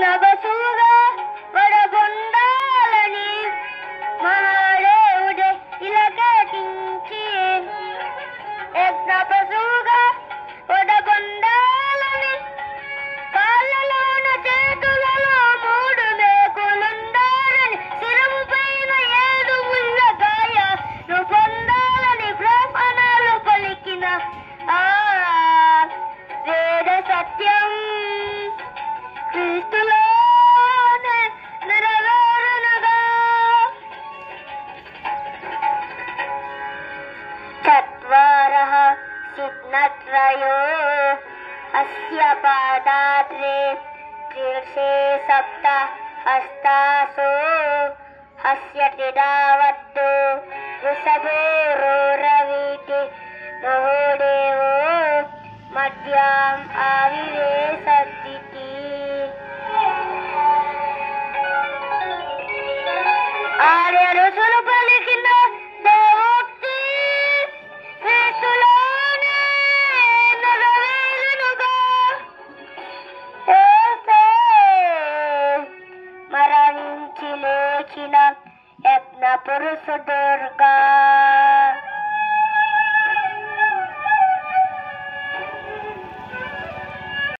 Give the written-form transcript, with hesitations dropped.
యజ్ఞవసుగా వడగొండాలని మహాదేవుడే ఇలకేటించి యజ్ఞవసుగా వడగొండాలని కాళ్ళలోన చేతులలో మూడు మేకులుండాలని శిరము పైన 7 ముళ్ళ గాయాలు పొందాలని బ్రాహ్మణాలు పలికిన వేద సత్యం క్రీస్తులోనే నెరవేరునుగా. చత్వారః సిద్ధ్నత్రయో అస్య పాదాగ్రే శీర్షే సప్త హస్తాసో హస్య త్రిడావత్తు వృషభోరవీతి మహోదేవో మధ్యాం ఆవివేశతిథి. ఆర్య ఋషులు పలికిన దేవోక్తి క్రీస్తులోనే నెరవేరునుగా. యేసే మరణించి లేచిన యజ్ఞ పురుషుడుగా.